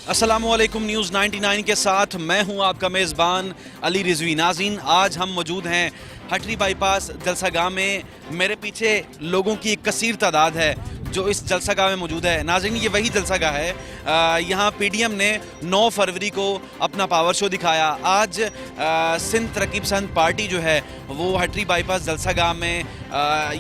السلام علیکم، نیوز 99 کے ساتھ میں ہوں آپ کا میزبان علی رضوی۔ ناظرین، آج ہم موجود ہیں ہٹری بائی پاس جلسہ گاہ میں۔ میرے پیچھے لوگوں کی ایک کثیر تعداد ہے جو اس جلسہ گاہ میں موجود ہے۔ ناظرین، یہ وہی جلسہ گاہ ہے، یہاں پی ڈی ایم نے 9 فروری کو اپنا پاور شو دکھایا۔ آج سندھ ترقی پسند پارٹی جو ہے وہ ہٹری بائی پاس جلسہ گاہ میں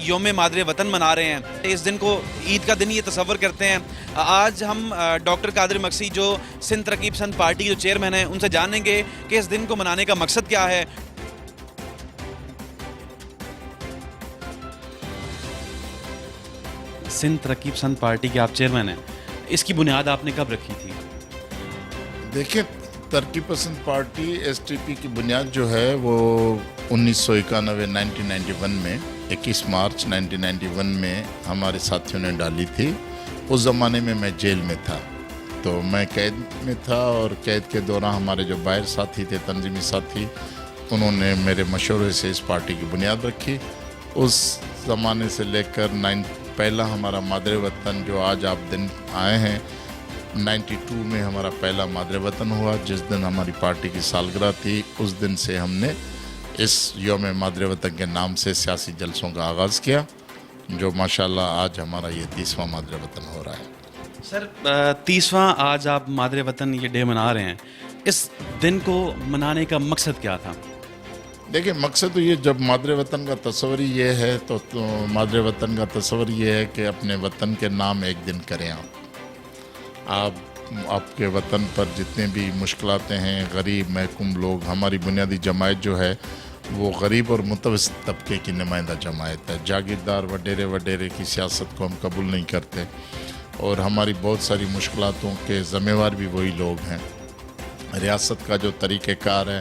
یوم مادر وطن منا رہے ہیں۔ اس دن کو عید کا دن یہ تصور کرتے ہیں۔ آج ہم ڈاکٹر قادر مکسی جو سندھ ترقی پسند پارٹی جو چیئرمین ہیں ان سے جانیں گے کہ اس دن کو منانے کا مقصد کیا ہے۔ سندھ ترقی پسند پارٹی کے آپ چیئرمین ہیں، اس کی بنیاد آپ نے کب رکھی تھی؟ دیکھیں، ترقی پسند پارٹی ایس ٹی پی کی بنیاد جو ہے وہ 1991 میں 21 مارچ 1991 میں ہمارے ساتھیوں نے ڈالی تھی۔ اس زمانے میں میں جیل میں تھا، تو میں قید میں تھا، اور قید کے دوران ہمارے جو باہر ساتھی تھے، تنظیمی ساتھی، انہوں نے میرے مشورے سے اس پارٹی کی بنیاد رکھی۔ اس زمانے سے لے کر پہلا ہمارا مادر وطن جو آج آپ دن آئے ہیں، 92 میں ہمارا پہلا مادر وطن ہوا، جس دن ہماری پارٹی کی سالگرہ تھی۔ اس دن سے ہم نے اس یوم مادر وطن کے نام سے سیاسی جلسوں کا آغاز کیا، جو ماشاءاللہ آج ہمارا یہ 30واں مادر وطن ہو رہا ہے۔ سر، 30واں آج آپ مادر وطن یہ ڈے منا رہے ہیں، اس دن کو منانے کا مقصد کیا تھا؟ دیکھیں، مقصد تو یہ، جب مادر وطن کا تصور یہ ہے تو مادر وطن کا تصور یہ ہے کہ اپنے وطن کے نام ایک دن کریں۔ آپ کے وطن پر جتنے بھی مشکلات ہیں، غریب محکوم لوگ، ہماری بنیادی جماعت جو ہے وہ غریب اور متوسط طبقے کی نمائندہ جماعت ہے۔ جاگیردار وڈیرے کی سیاست کو ہم قبول نہیں کرتے، اور ہماری بہت ساری مشکلاتوں کے ذمہ وار بھی وہی لوگ ہیں۔ ریاست کا جو طریقہ کار ہے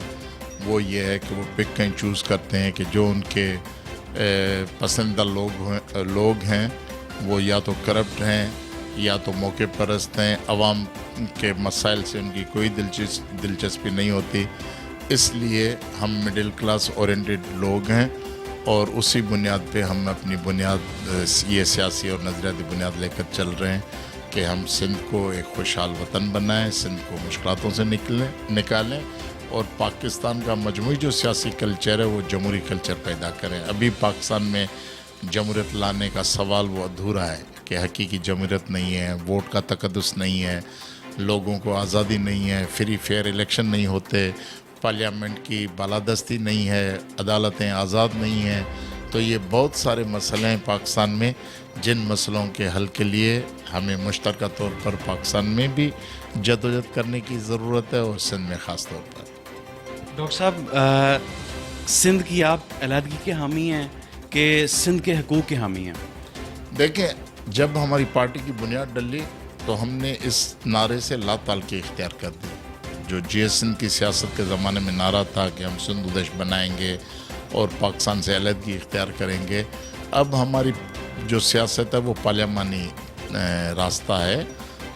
وہ یہ ہے کہ وہ پک اینڈ چوز کرتے ہیں کہ جو ان کے پسندیدہ لوگ ہیں وہ یا تو کرپٹ ہیں یا تو موقع پرست ہیں، عوام کے مسائل سے ان کی کوئی دلچسپی نہیں ہوتی۔ اس لیے ہم مڈل کلاس اورینٹڈ لوگ ہیں، اور اسی بنیاد پہ ہم اپنی بنیاد، یہ سیاسی اور نظریاتی بنیاد لے کر چل رہے ہیں کہ ہم سندھ کو ایک خوشحال وطن بنائیں، سندھ کو مشکلاتوں سے نکالیں، اور پاکستان کا مجموعی جو سیاسی کلچر ہے وہ جمہوری کلچر پیدا کریں۔ ابھی پاکستان میں جمہوریت لانے کا سوال وہ ادھورا ہے کہ حقیقی جمہوریت نہیں ہے، ووٹ کا تقدس نہیں ہے، لوگوں کو آزادی نہیں ہے، فری فیئر الیکشن نہیں ہوتے، پارلیمنٹ کی بالادستی نہیں ہے، عدالتیں آزاد نہیں ہیں۔ تو یہ بہت سارے مسئلے ہیں پاکستان میں، جن مسئلوں کے حل کے لیے ہمیں مشترکہ طور پر پاکستان میں بھی جدوجہد کرنے کی ضرورت ہے، اور سندھ میں خاص طور پر۔ ڈاکٹر صاحب، سندھ کی آپ علیحدگی کے حامی ہیں کہ سندھ کے حقوق کے حامی ہیں؟ دیکھیں، جب ہماری پارٹی کی بنیاد ڈلی تو ہم نے اس نعرے سے لا تعلقی اختیار کر دی۔ جو جی ایس سندھ کی سیاست کے زمانے میں نعرہ تھا کہ ہم سندھ دیش بنائیں گے اور پاکستان سے علیحدگی اختیار کریں گے، اب ہماری جو سیاست ہے وہ پارلیمانی راستہ ہے،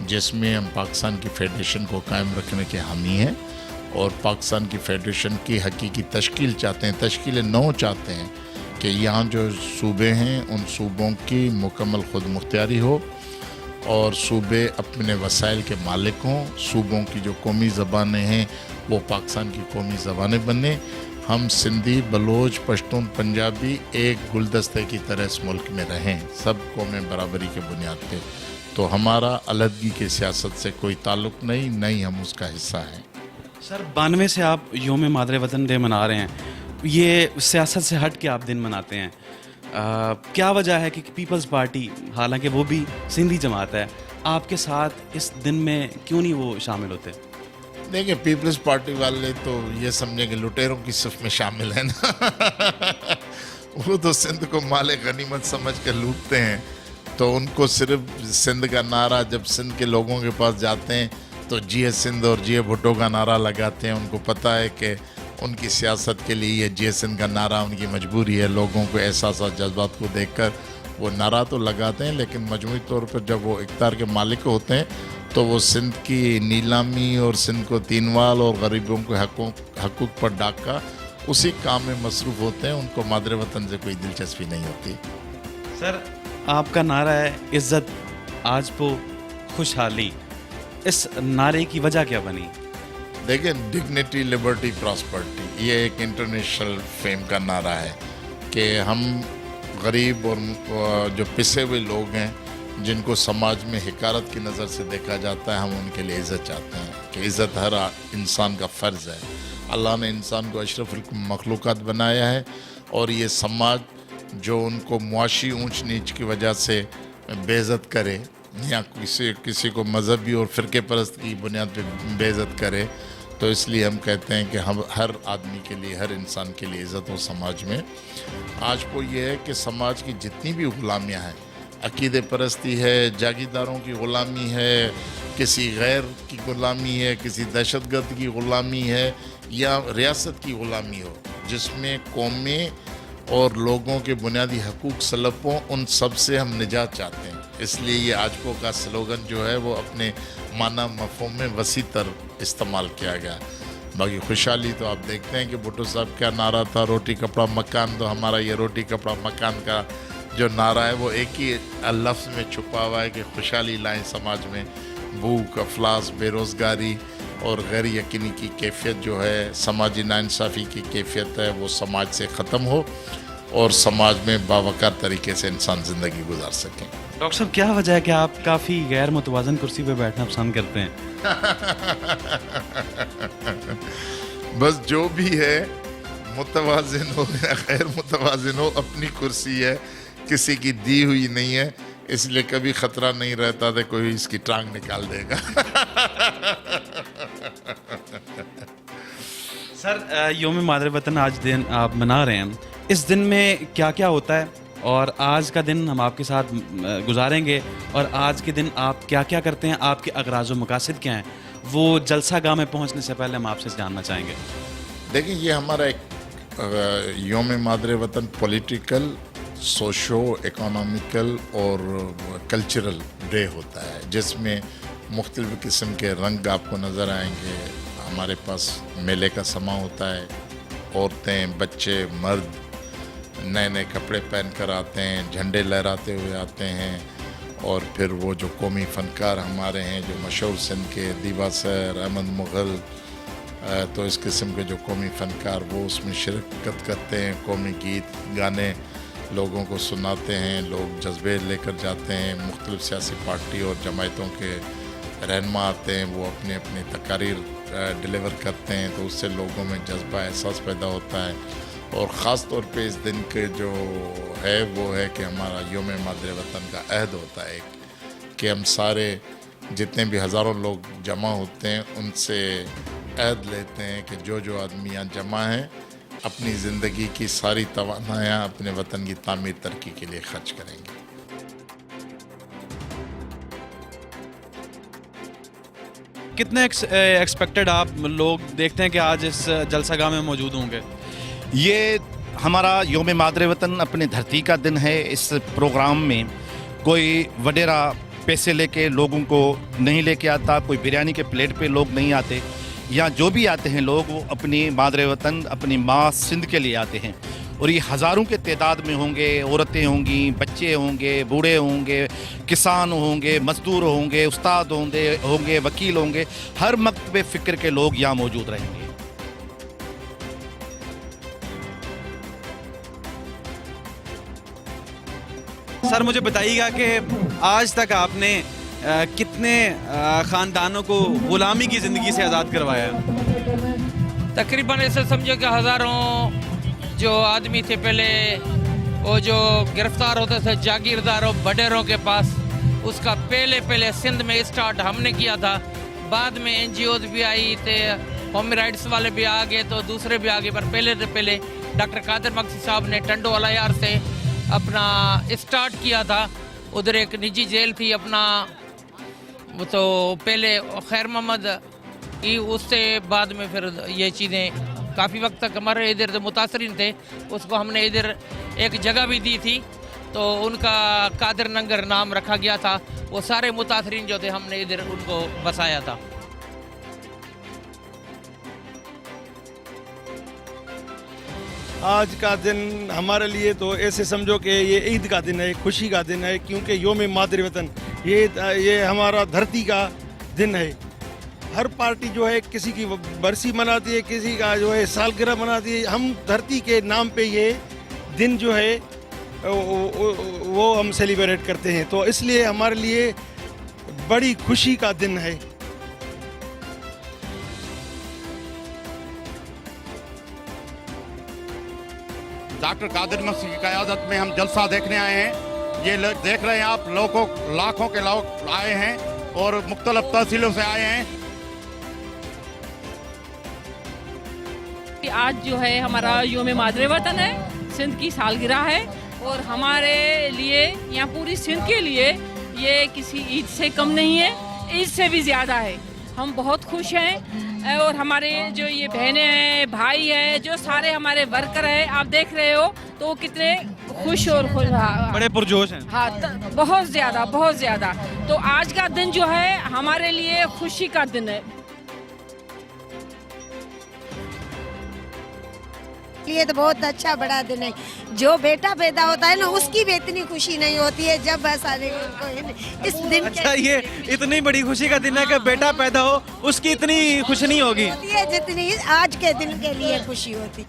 جس میں ہم پاکستان کی فیڈریشن کو قائم رکھنے کے حامی ہیں، اور پاکستان کی فیڈریشن کی حقیقی تشکیل چاہتے ہیں، تشکیل نو چاہتے ہیں کہ یہاں جو صوبے ہیں ان صوبوں کی مکمل خود مختاری ہو، اور صوبے اپنے وسائل کے مالک ہوں، صوبوں کی جو قومی زبانیں ہیں وہ پاکستان کی قومی زبانیں بنیں، ہم سندھی، بلوچ، پشتون، پنجابی ایک گلدستے کی طرح اس ملک میں رہیں، سب قومیں برابری کے بنیاد پہ۔ تو ہمارا علیحدگی کی سیاست سے کوئی تعلق نہیں، نہ ہی ہم اس کا حصہ ہیں۔ سر، 92 سے آپ یوم مادر وطن ڈے منا رہے ہیں، یہ سیاست سے ہٹ کے آپ دن مناتے ہیں، کیا وجہ ہے کہ پیپلز پارٹی، حالانکہ وہ بھی سندھی جماعت ہے، آپ کے ساتھ اس دن میں کیوں نہیں وہ شامل ہوتے؟ دیکھیں، پیپلز پارٹی والے تو یہ سمجھیں کہ لٹیروں کی صف میں شامل ہیں نا وہ تو سندھ کو مال غنیمت سمجھ کر لوٹتے ہیں، تو ان کو صرف سندھ کا نعرہ جب سندھ کے لوگوں کے پاس جاتے ہیں تو جی اے سندھ اور جی اے بھٹو کا نعرہ لگاتے ہیں۔ ان کو پتہ ہے کہ ان کی سیاست کے لیے یہ جی اے سندھ کا نعرہ ان کی مجبوری ہے۔ لوگوں کو احساسات، جذبات کو دیکھ کر وہ نعرہ تو لگاتے ہیں، لیکن مجموعی طور پر جب وہ اقتدار کے مالک ہوتے ہیں تو وہ سندھ کی نیلامی اور سندھ کو تینوال اور غریبوں کے حقوق پر ڈاکہ، اسی کام میں مصروف ہوتے ہیں۔ ان کو مادر وطن سے کوئی دلچسپی نہیں ہوتی۔ سر، آپ کا نعرہ ہے عزت آج پو خوشحالی، इस नारे की वजह क्या बनी? देखिए, डिग्निटी, लिबर्टी, प्रॉस्पर्टी, ये एक इंटरनेशनल फेम का नारा है कि हम गरीब और जो पिसे हुए लोग हैं, जिनको समाज में हिकारत की नज़र से देखा जाता है, हम उनके लिए इज़्ज़त चाहते हैं कि इज़्ज़त हर इंसान का फ़र्ज़ है। अल्लाह ने इंसान को अशरफुल मखलूक़ात बनाया है, और ये समाज जो उनको मुआशी ऊंच नीच की वजह से बेइज्जत करे या किसी को मजहबी और फ़िरके परस्त की बुनियाद पे बेइज्जत करे, तो इसलिए हम कहते हैं कि हम हर आदमी के लिए, हर इंसान के लिए इज़्ज़त हो समाज में। आज को ये है कि समाज की जितनी भी गुलामियाँ हैं, अकीदे परस्ती है, जागीरदारों की ग़ुलामी है, किसी गैर की ग़ुलामी है, किसी दहशतगर्द की ग़ुलामी है, या रियासत की ग़ुलामी हो, जिसमें कौमें और लोगों के बुनियादी हकूक़ सलब हों, उन सब से हम निजात चाहते हैं। इसलिए ये आजको का स्लोगन जो है वो अपने माना मफ़हूम में वसी तर इस्तेमाल किया गया। बाकी खुशहाली तो आप देखते हैं कि भुट्टो साहब क्या नारा था, रोटी कपड़ा मकान। तो हमारा ये रोटी कपड़ा मकान का जो नारा है वो एक ही लफ्ज़ में छुपा हुआ है कि खुशहाली लाएं समाज में। भूख, अफलास, बेरोज़गारी और गैर यकीनी की कैफियत जो है, समाजी नाइंसाफ़ी की कैफियत है, वो समाज से ख़त्म हो और समाज में बावकार तरीके से इंसान ज़िंदगी गुजार सकें। डॉक्टर साहब, क्या वजह है कि आप काफ़ी गैर मुतवाज़न कुर्सी पे बैठना पसंद करते हैं? बस जो भी है, मुतवाज़िन हो या गैर मुतवाज़िन हो, अपनी कुर्सी है, किसी की दी हुई नहीं है, इसलिए कभी ख़तरा नहीं रहता था कोई इसकी टांग निकाल देगा। सर, यौम मादर वतन आज दिन आप मना रहे हैं, इस दिन में क्या क्या होता है और आज का दिन हम आपके साथ गुजारेंगे, और आज के दिन आप क्या क्या करते हैं, आपके अगराज़ व मकासद क्या हैं, वो जलसा गाह में पहुंचने से पहले हम आपसे जानना चाहेंगे। देखिए, ये हमारा एक यौम मादर वतन पॉलिटिकल, सोशो इकोनॉमिकल और कल्चरल डे होता है, जिसमें मुख्तलिफ़ किस्म के रंग आपको नज़र आएंगे। हमारे पास मेले का समा होता है, औरतें, बच्चे, मर्द नए नए कपड़े पहन कर आते हैं, झंडे लहराते हुए आते हैं, और फिर वो जो कौमी फ़नकार हमारे हैं, जो मशहूर सिंध के दीवा सर, अहमद मुग़ल, तो इस किस्म के जो कौमी फ़नकार वो उसमें शिरकत करते हैं, कौमी गीत गाने लोगों को सुनाते हैं, लोग जज्बे लेकर जाते हैं। मुख्तलिफ़ सियासी पार्टी और जमायतों के रहनुमा आते हैं, वो अपने अपने तकारीर डिलीवर करते हैं, तो उससे लोगों में जज्बा, एहसास पैदा होता है। और ख़ास तौर पे इस दिन के जो है वो है कि हमारा यौम मादर वतन का अहद होता है कि हम सारे जितने भी हज़ारों लोग जमा होते हैं, उनसे अहद लेते हैं कि जो आदमी यहाँ जमा हैं, अपनी ज़िंदगी की सारी तवानायाँ अपने वतन की तामीर तरक्की के लिए खर्च करेंगे। कितने एक्सपेक्टेड आप लोग देखते हैं कि आज इस जलसा गाह में मौजूद होंगे? ये हमारा यौम मादर वतन अपने धरती का दिन है। इस प्रोग्राम में कोई वडेरा पैसे लेके लोगों को नहीं लेके आता, कोई बिरयानी के प्लेट पे लोग नहीं आते। यहाँ जो भी आते हैं लोग, वो अपनी मादर वतन, अपनी माँ सिंध के लिए आते हैं, और ये हज़ारों के तादाद में होंगे। औरतें होंगी, बच्चे होंगे, बूढ़े होंगे, किसान होंगे, मजदूर होंगे, उस्ताद होंगे, वकील होंगे, हर मकतबे फ़िक्र के लोग यहाँ मौजूद रहेंगे। सर, मुझे बताइएगा कि आज तक आपने कितने ख़ानदानों को ग़ुलामी की ज़िंदगी से आज़ाद करवाया? तकरीबन ऐसे समझो कि हज़ारों जो आदमी थे पहले, वो जो गिरफ्तार होते थे जागीरदारों, बडेरों के पास, उसका पहले सिंध में स्टार्ट हमने किया था। बाद में NGOs भी आई थे, ह्यूमन राइट्स वाले भी आ गए, तो दूसरे भी आ गए, पर पहले डॉक्टर कादिर मक्सी साहब ने टंडो अलायार से अपना स्टार्ट किया था। उधर एक निजी जेल थी अपना, तो पहले खैर मोहम्मद की, उससे बाद में फिर ये चीज़ें काफ़ी वक्त तक हमारे इधर जो मुतासरीन थे, उसको हमने इधर एक जगह भी दी थी, तो उनका कादिर नंगर नाम रखा गया था। वो सारे मुतासरीन जो थे, हमने इधर उनको बसाया था। आज का दिन हमारे लिए तो ऐसे समझो कि ये ईद का दिन है, खुशी का दिन है, क्योंकि यौम मादर वतन ये हमारा धरती का दिन है। हर पार्टी जो है किसी की बरसी मनाती है, किसी का जो है सालगिरह मनाती है। हम धरती के नाम पे ये दिन जो है वो हम सेलिब्रेट करते हैं, तो इसलिए हमारे लिए बड़ी खुशी का दिन है। डॉक्टर कादिर मसीह की क़यादत में हम जलसा देखने आए हैं। ये देख रहे हैं आप, लोगों लाखों के लोग आए हैं और मुख्तलिफ तहसीलों से आए हैं। आज जो है हमारा योम मादरे वतन है, सिंध की सालगिरह है और हमारे लिए यहाँ पूरी सिंध के लिए ये किसी ईद से कम नहीं है, ईद से भी ज़्यादा है। हम बहुत खुश हैं और हमारे जो ये बहनें हैं, भाई हैं, जो सारे हमारे वर्कर हैं, आप देख रहे हो तो वो कितने खुश और बड़े पुरजोश हैं। हाँ, बहुत ज़्यादा। तो आज का दिन जो है हमारे लिए खुशी का दिन है। ये तो बहुत अच्छा बड़ा दिन है। जो बेटा पैदा होता है ना, उसकी भी इतनी खुशी नहीं होती है जब बस आने को इस दिन अच्छा, ये इतनी बड़ी खुशी का दिन है कि बेटा पैदा हो, उसकी इतनी खुशी नहीं होगी है जितनी आज के दिन के लिए खुशी होती।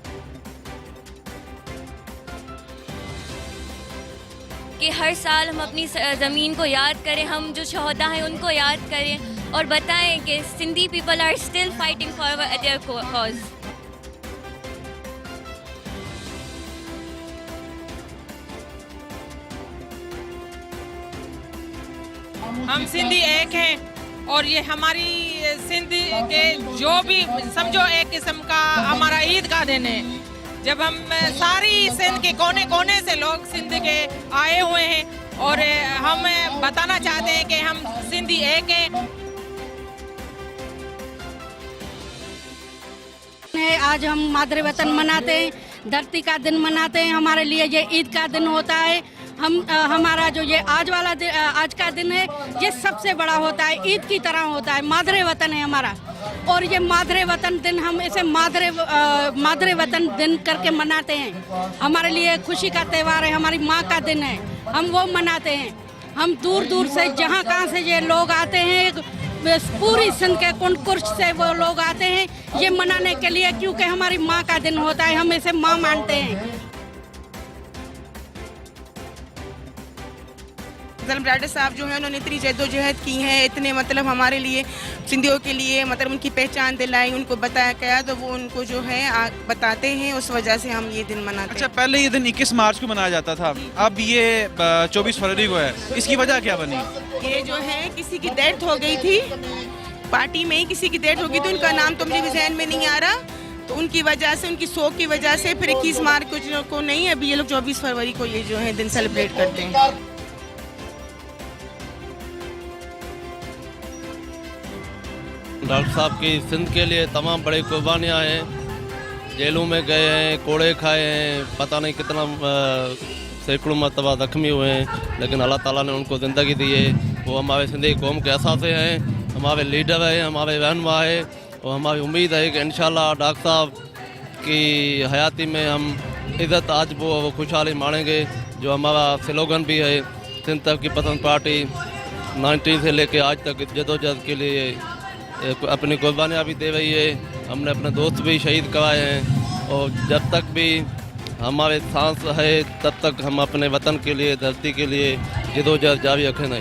कि हर साल हम अपनी ज़मीन को याद करें, हम जो शहदा हैं उनको याद करें और बताएं कि Sindhi people are still fighting for their cause. हम सिंधी एक हैं और ये हमारी सिंध के जो भी समझो एक किस्म का हमारा ईद का दिन है, जब हम सारी सिंध के कोने कोने से लोग सिंध के आए हुए हैं और हम बताना चाहते हैं कि हम सिंधी एक हैं। आज हम मादरे वतन मनाते हैं, धरती का दिन मनाते हैं। हमारे लिए ये ईद का दिन होता है। हमारा जो ये आज का दिन है, ये सबसे बड़ा होता है, ईद की तरह होता है। मादरे वतन है हमारा और ये मादरे वतन दिन हम इसे मादरे वतन दिन करके मनाते हैं। हमारे लिए खुशी का त्यौहार है, हमारी माँ का दिन है, हम वो मनाते हैं। हम दूर दूर से जहाँ कहाँ से ये लोग आते हैं, पूरी सिंध के कुंड से वो लोग आते हैं ये मनाने के लिए, क्योंकि हमारी माँ का दिन होता है, हम इसे माँ मानते हैं। बराडर साहब जो है उन्होंने इतनी जद्दोजहद की है, इतने मतलब हमारे लिए सिंधियों के लिए मतलब उनकी पहचान दिलाई, उनको बताया गया तो वो उनको जो है बताते हैं, उस वजह से हम ये दिन मनाते हैं। अच्छा, पहले ये दिन 21 मार्च को मनाया जाता था, अब ये 24 फरवरी को है, इसकी वजह क्या बनी? ये जो है किसी की डेथ हो गई थी, पार्टी में ही किसी की डेथ हो गई थी, उनका नाम तो मुझे भी ज़हन में नहीं आ रहा, तो उनकी वजह से, उनकी शोक की वजह से फिर 21 मार्च को नहीं, अभी ये लोग 24 फरवरी को ये जो है दिन सेलिब्रेट करते हैं। डॉक्टर साहब की सिंध के लिए तमाम बड़ी कुर्बानियाँ हैं, जेलों में गए हैं, कोड़े खाए हैं, पता नहीं कितना सैकड़ों मरतबा जख्मी हुए हैं, लेकिन अल्लाह ताला ने उनको ज़िंदगी दी है। वो हमारे सिंधी कौम के असासे हैं, हमारे लीडर हैं, हमारे रहनुमा है और हमारी उम्मीद है कि इंशाल्लाह डॉक्टर साहब की हयाती में हम इज़्ज़त आज वो खुशहाली मानेंगे। जो हमारा स्लोगन भी है, सिंध तरक्की पसंद पार्टी 19 से लेके आज तक जदोजहद के लिए अपनी कुर्बानियाँ भी दे रही है। हमने अपने दोस्त भी शहीद कराए हैं और जब तक भी हमारे सांस है तब तक हम अपने वतन के लिए, धरती के लिए जदोजहद जारी रखेंगे।